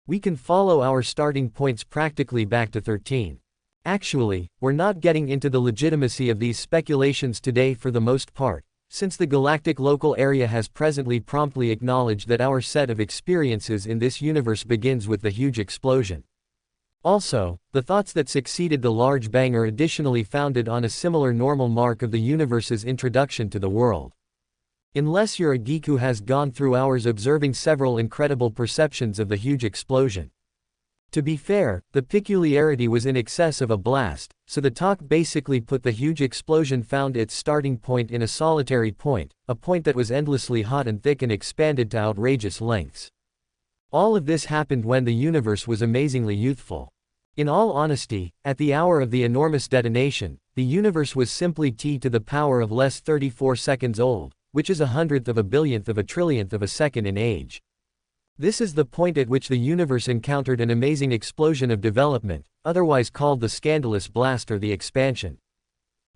We can follow our starting points practically back to 13. Actually, we're not getting into the legitimacy of these speculations today for the most part, since the galactic local area has presently promptly acknowledged that our set of experiences in this universe begins with the huge explosion. Also, the thoughts that succeeded the Large Bang are additionally founded on a similar normal mark of the universe's introduction to the world. Unless you're a geek who has gone through hours observing several incredible perceptions of the huge explosion. To be fair, the peculiarity was in excess of a blast, so the talk basically put the huge explosion found its starting point in a solitary point, a point that was endlessly hot and thick and expanded to outrageous lengths. All of this happened when the universe was amazingly youthful. In all honesty, at the hour of the enormous detonation, the universe was simply t to the power of less 34 seconds old, which is 1/100th of a billionth of a trillionth of a second in age. This is the point at which the universe encountered an amazing explosion of development, otherwise called the scandalous blast or the expansion.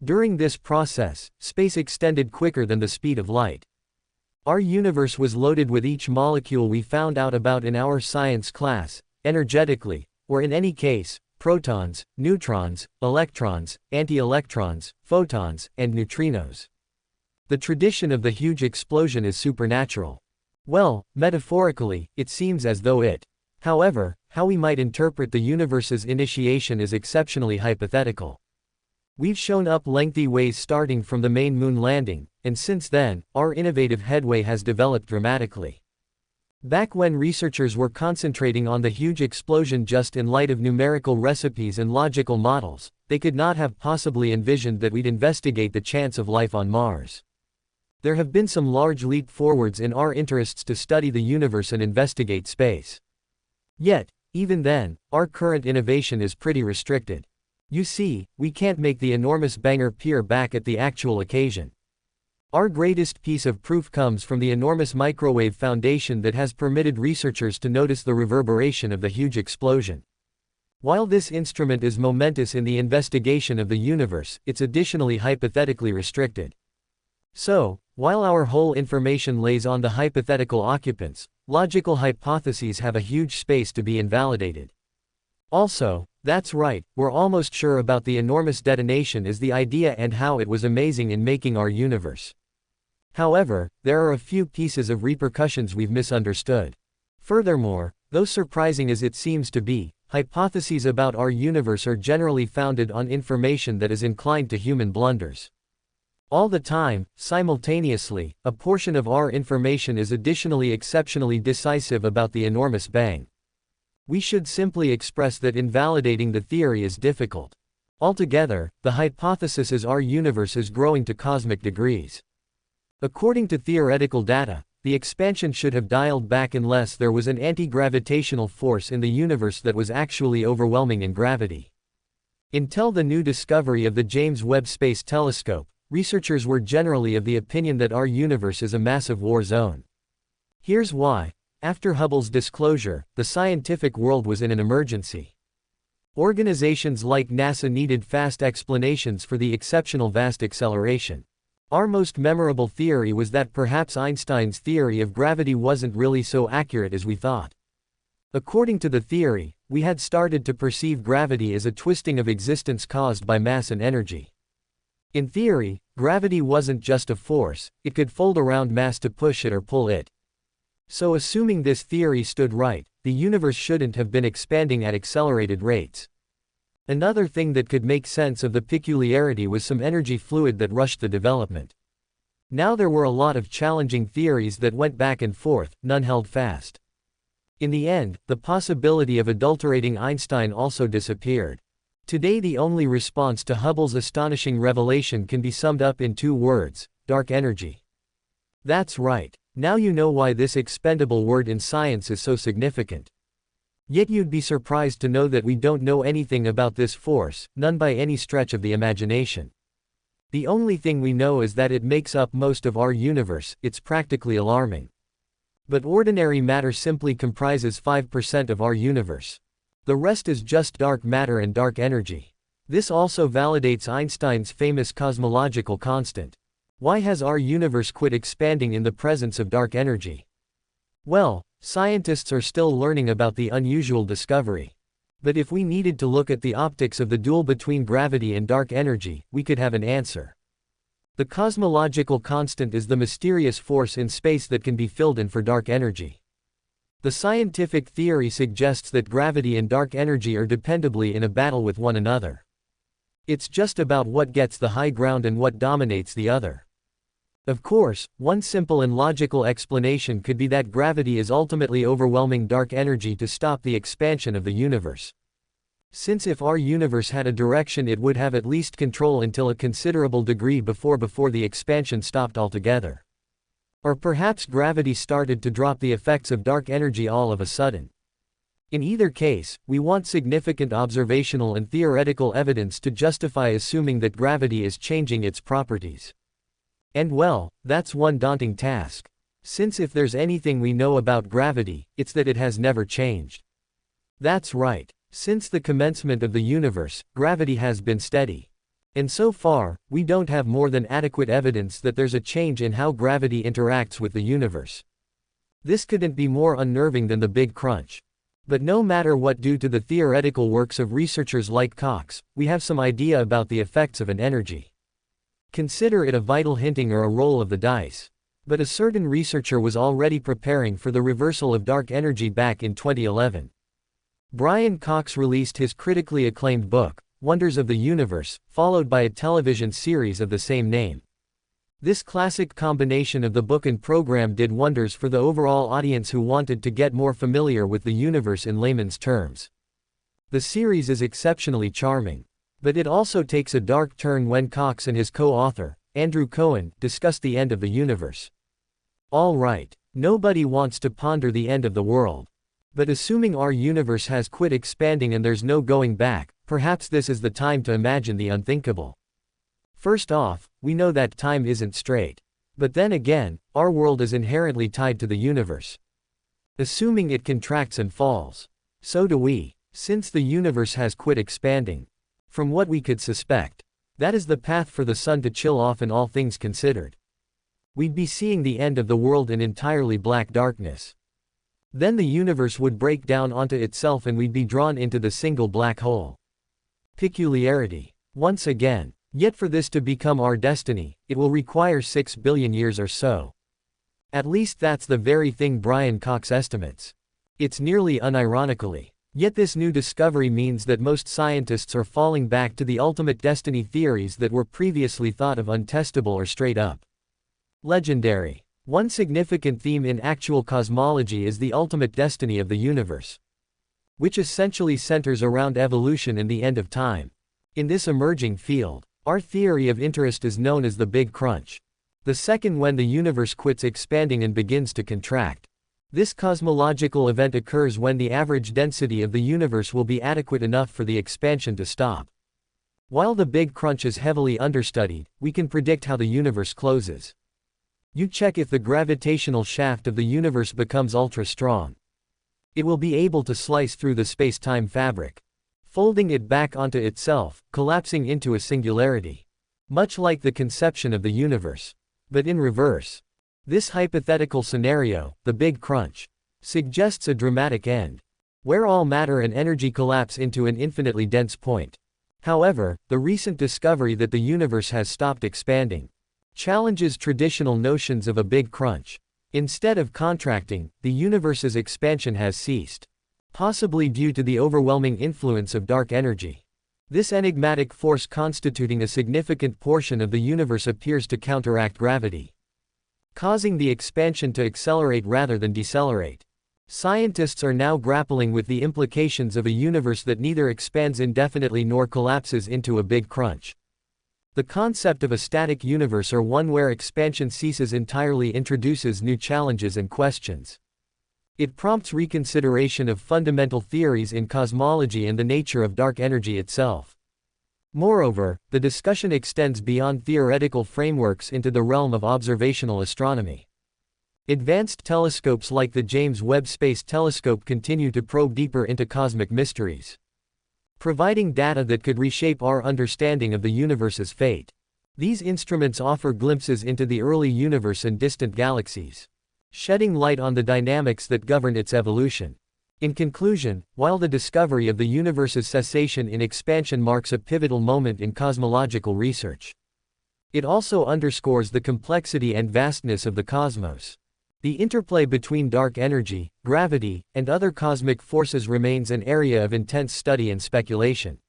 During this process, space extended quicker than the speed of light. Our universe was loaded with each molecule we found out about in our science class, energetically, or in any case, protons, neutrons, electrons, anti-electrons, photons, and neutrinos. The tradition of the huge explosion is supernatural. Well, metaphorically, it seems as though it. However, how we might interpret the universe's initiation is exceptionally hypothetical. We've shown up lengthy ways starting from the main moon landing, and since then, our innovative headway has developed dramatically. Back when researchers were concentrating on the huge explosion just in light of numerical recipes and logical models, they could not have possibly envisioned that we'd investigate the chance of life on Mars. There have been some large leap forwards in our interests to study the universe and investigate space. Yet, even then, our current innovation is pretty restricted. You see, we can't make the enormous banger peer back at the actual occasion. Our greatest piece of proof comes from the enormous microwave foundation that has permitted researchers to notice the reverberation of the huge explosion. While this instrument is momentous in the investigation of the universe, it's additionally hypothetically restricted. So, while our whole information lays on the hypothetical occupants, logical hypotheses have a huge space to be invalidated. Also, that's right, we're almost sure about the enormous detonation is the idea and how it was amazing in making our universe. However, there are a few pieces of repercussions we've misunderstood. Furthermore, though surprising as it seems to be, hypotheses about our universe are generally founded on information that is inclined to human blunders. All the time, simultaneously, a portion of our information is additionally exceptionally decisive about the enormous bang. We should simply express that invalidating the theory is difficult. Altogether, the hypothesis is our universe is growing to cosmic degrees. According to theoretical data, the expansion should have dialed back unless there was an anti-gravitational force in the universe that was actually overwhelming in gravity. Until the new discovery of the James Webb Space Telescope, researchers were generally of the opinion that our universe is a massive war zone. Here's why. After Hubble's disclosure, the scientific world was in an emergency. Organizations like NASA needed fast explanations for the exceptional vast acceleration. Our most memorable theory was that perhaps Einstein's theory of gravity wasn't really so accurate as we thought. According to the theory, we had started to perceive gravity as a twisting of existence caused by mass and energy. In theory, gravity wasn't just a force, it could fold around mass to push it or pull it. So assuming this theory stood right, the universe shouldn't have been expanding at accelerated rates. Another thing that could make sense of the peculiarity was some energy fluid that rushed the development. Now there were a lot of challenging theories that went back and forth, none held fast. In the end, the possibility of adulterating Einstein also disappeared. Today the only response to Hubble's astonishing revelation can be summed up in two words: dark energy. That's right. Now you know why this expendable word in science is so significant. Yet you'd be surprised to know that we don't know anything about this force, none by any stretch of the imagination. The only thing we know is that it makes up most of our universe. It's practically alarming. But ordinary matter simply comprises 5% of our universe. The rest is just dark matter and dark energy. This also validates Einstein's famous cosmological constant. Why has our universe quit expanding in the presence of dark energy? Well, scientists are still learning about the unusual discovery. But if we needed to look at the optics of the duel between gravity and dark energy, we could have an answer. The cosmological constant is the mysterious force in space that can be filled in for dark energy. The scientific theory suggests that gravity and dark energy are dependably in a battle with one another. It's just about what gets the high ground and what dominates the other. Of course, one simple and logical explanation could be that gravity is ultimately overwhelming dark energy to stop the expansion of the universe. Since if our universe had a direction, it would have at least control until a considerable degree before the expansion stopped altogether. Or perhaps gravity started to drop the effects of dark energy all of a sudden. In either case, we want significant observational and theoretical evidence to justify assuming that gravity is changing its properties. And well, that's one daunting task. Since if there's anything we know about gravity, it's that it has never changed. That's right. Since the commencement of the universe, gravity has been steady. And so far, we don't have more than adequate evidence that there's a change in how gravity interacts with the universe. This couldn't be more unnerving than the Big Crunch. But no matter what, due to the theoretical works of researchers like Cox, we have some idea about the effects of an energy. Consider it a vital hinting or a roll of the dice. But a certain researcher was already preparing for the reversal of dark energy back in 2011. Brian Cox released his critically acclaimed book, Wonders of the Universe, followed by a television series of the same name. This classic combination of the book and program did wonders for the overall audience who wanted to get more familiar with the universe in layman's terms. The series is exceptionally charming. But it also takes a dark turn when Cox and his co-author, Andrew Cohen, discuss the end of the universe. All right, nobody wants to ponder the end of the world. But assuming our universe has quit expanding and there's no going back, perhaps this is the time to imagine the unthinkable. First off, we know that time isn't straight. But then again, our world is inherently tied to the universe. Assuming it contracts and falls. So do we, since the universe has quit expanding. From what we could suspect, that is the path for the sun to chill off in all things considered. We'd be seeing the end of the world in entirely black darkness. Then the universe would break down onto itself and we'd be drawn into the single black hole. Peculiarity. Once again. Yet for this to become our destiny, it will require 6 billion years or so. At least that's the very thing Brian Cox estimates. It's nearly unironically. Yet this new discovery means that most scientists are falling back to the ultimate destiny theories that were previously thought of untestable or straight up legendary. One significant theme in actual cosmology is the ultimate destiny of the universe, which essentially centers around evolution and the end of time. In this emerging field, our theory of interest is known as the Big Crunch. The second when the universe quits expanding and begins to contract. This cosmological event occurs when the average density of the universe will be adequate enough for the expansion to stop. While the Big Crunch is heavily understudied, we can predict how the universe closes. You check if the gravitational shaft of the universe becomes ultra strong. It will be able to slice through the space-time fabric, folding it back onto itself, collapsing into a singularity. Much like the conception of the universe. But in reverse. This hypothetical scenario, the Big Crunch, suggests a dramatic end, where all matter and energy collapse into an infinitely dense point. However, the recent discovery that the universe has stopped expanding challenges traditional notions of a Big Crunch. Instead of contracting, the universe's expansion has ceased, possibly due to the overwhelming influence of dark energy. This enigmatic force constituting a significant portion of the universe appears to counteract gravity, causing the expansion to accelerate rather than decelerate. Scientists are now grappling with the implications of a universe that neither expands indefinitely nor collapses into a Big Crunch. The concept of a static universe or one where expansion ceases entirely introduces new challenges and questions. It prompts reconsideration of fundamental theories in cosmology and the nature of dark energy itself. Moreover, the discussion extends beyond theoretical frameworks into the realm of observational astronomy. Advanced telescopes like the James Webb Space Telescope continue to probe deeper into cosmic mysteries, providing data that could reshape our understanding of the universe's fate. These instruments offer glimpses into the early universe and distant galaxies, shedding light on the dynamics that govern its evolution. In conclusion, while the discovery of the universe's cessation in expansion marks a pivotal moment in cosmological research, it also underscores the complexity and vastness of the cosmos. The interplay between dark energy, gravity, and other cosmic forces remains an area of intense study and speculation.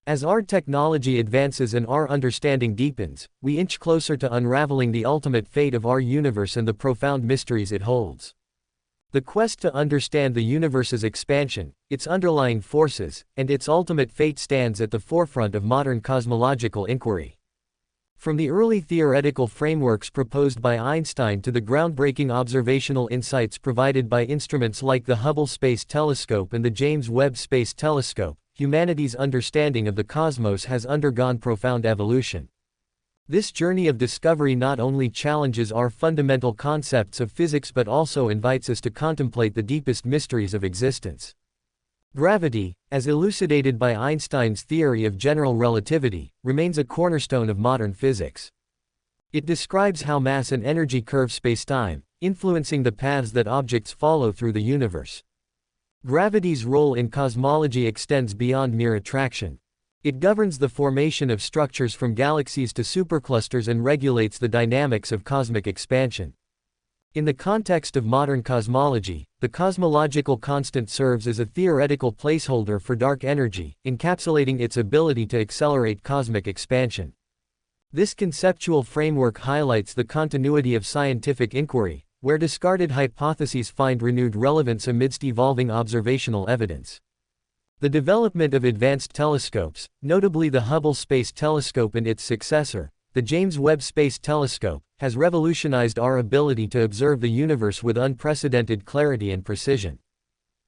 As our technology advances and our understanding deepens, we inch closer to unraveling the ultimate fate of our universe and the profound mysteries it holds. The quest to understand the universe's expansion, its underlying forces, and its ultimate fate stands at the forefront of modern cosmological inquiry. From the early theoretical frameworks proposed by Einstein to the groundbreaking observational insights provided by instruments like the Hubble Space Telescope and the James Webb Space Telescope, humanity's understanding of the cosmos has undergone profound evolution. This journey of discovery not only challenges our fundamental concepts of physics but also invites us to contemplate the deepest mysteries of existence. Gravity, as elucidated by Einstein's theory of general relativity, remains a cornerstone of modern physics. It describes how mass and energy curve spacetime, influencing the paths that objects follow through the universe. Gravity's role in cosmology extends beyond mere attraction. It governs the formation of structures from galaxies to superclusters and regulates the dynamics of cosmic expansion. In the context of modern cosmology, the cosmological constant serves as a theoretical placeholder for dark energy, encapsulating its ability to accelerate cosmic expansion. This conceptual framework highlights the continuity of scientific inquiry, where discarded hypotheses find renewed relevance amidst evolving observational evidence. The development of advanced telescopes, notably the Hubble Space Telescope and its successor, the James Webb Space Telescope, has revolutionized our ability to observe the universe with unprecedented clarity and precision.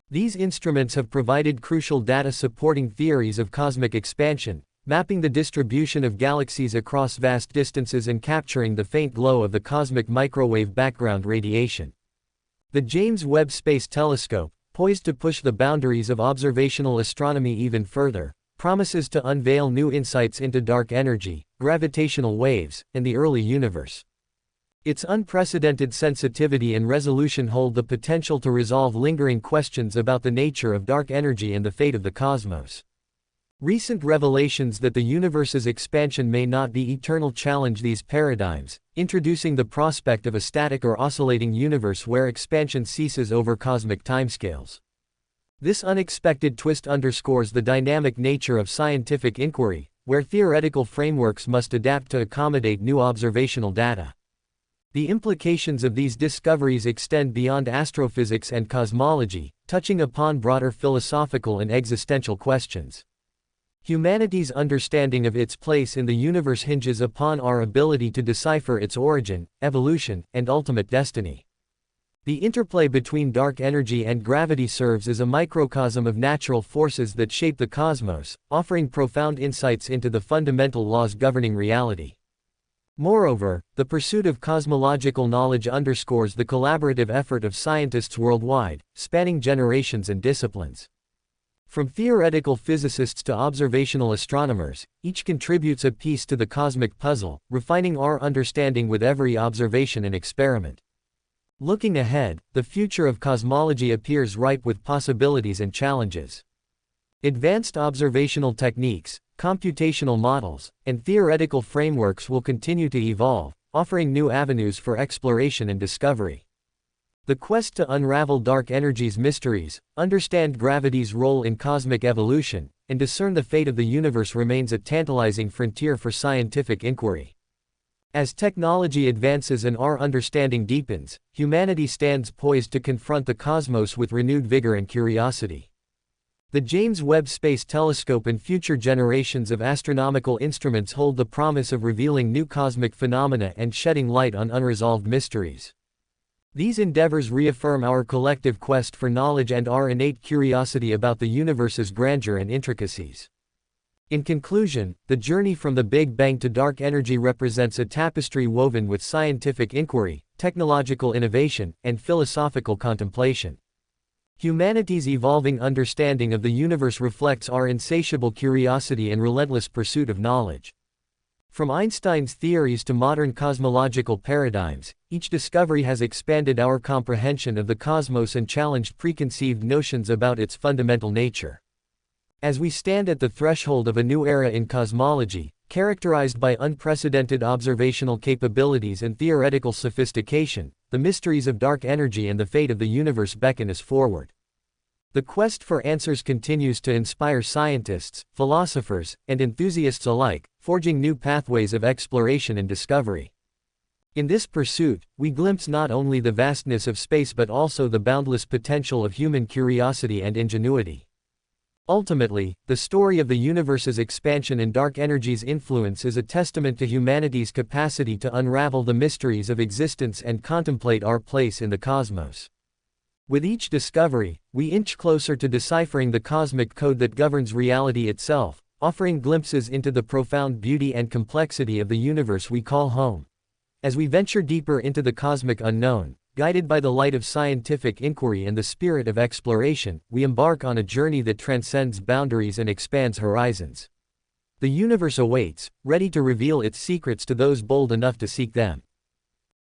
These instruments have provided crucial data supporting theories of cosmic expansion, mapping the distribution of galaxies across vast distances and capturing the faint glow of the cosmic microwave background radiation. The James Webb Space Telescope, poised to push the boundaries of observational astronomy even further, promises to unveil new insights into dark energy, gravitational waves, and the early universe. Its unprecedented sensitivity and resolution hold the potential to resolve lingering questions about the nature of dark energy and the fate of the cosmos. Recent revelations that the universe's expansion may not be eternal challenge these paradigms, introducing the prospect of a static or oscillating universe where expansion ceases over cosmic timescales. This unexpected twist underscores the dynamic nature of scientific inquiry, where theoretical frameworks must adapt to accommodate new observational data. The implications of these discoveries extend beyond astrophysics and cosmology, touching upon broader philosophical and existential questions. Humanity's understanding of its place in the universe hinges upon our ability to decipher its origin, evolution, and ultimate destiny. The interplay between dark energy and gravity serves as a microcosm of natural forces that shape the cosmos, offering profound insights into the fundamental laws governing reality. Moreover, the pursuit of cosmological knowledge underscores the collaborative effort of scientists worldwide, spanning generations and disciplines. From theoretical physicists to observational astronomers, each contributes a piece to the cosmic puzzle, refining our understanding with every observation and experiment. Looking ahead, the future of cosmology appears ripe with possibilities and challenges. Advanced observational techniques, computational models, and theoretical frameworks will continue to evolve, offering new avenues for exploration and discovery. The quest to unravel dark energy's mysteries, understand gravity's role in cosmic evolution, and discern the fate of the universe remains a tantalizing frontier for scientific inquiry. As technology advances and our understanding deepens, humanity stands poised to confront the cosmos with renewed vigor and curiosity. The James Webb Space Telescope and future generations of astronomical instruments hold the promise of revealing new cosmic phenomena and shedding light on unresolved mysteries. These endeavors reaffirm our collective quest for knowledge and our innate curiosity about the universe's grandeur and intricacies. In conclusion, the journey from the Big Bang to dark energy represents a tapestry woven with scientific inquiry, technological innovation, and philosophical contemplation. Humanity's evolving understanding of the universe reflects our insatiable curiosity and relentless pursuit of knowledge. From Einstein's theories to modern cosmological paradigms, each discovery has expanded our comprehension of the cosmos and challenged preconceived notions about its fundamental nature. As we stand at the threshold of a new era in cosmology, characterized by unprecedented observational capabilities and theoretical sophistication, the mysteries of dark energy and the fate of the universe beckon us forward. The quest for answers continues to inspire scientists, philosophers, and enthusiasts alike, forging new pathways of exploration and discovery. In this pursuit, we glimpse not only the vastness of space but also the boundless potential of human curiosity and ingenuity. Ultimately, the story of the universe's expansion and dark energy's influence is a testament to humanity's capacity to unravel the mysteries of existence and contemplate our place in the cosmos. With each discovery, we inch closer to deciphering the cosmic code that governs reality itself, offering glimpses into the profound beauty and complexity of the universe we call home. As we venture deeper into the cosmic unknown, guided by the light of scientific inquiry and the spirit of exploration, we embark on a journey that transcends boundaries and expands horizons. The universe awaits, ready to reveal its secrets to those bold enough to seek them.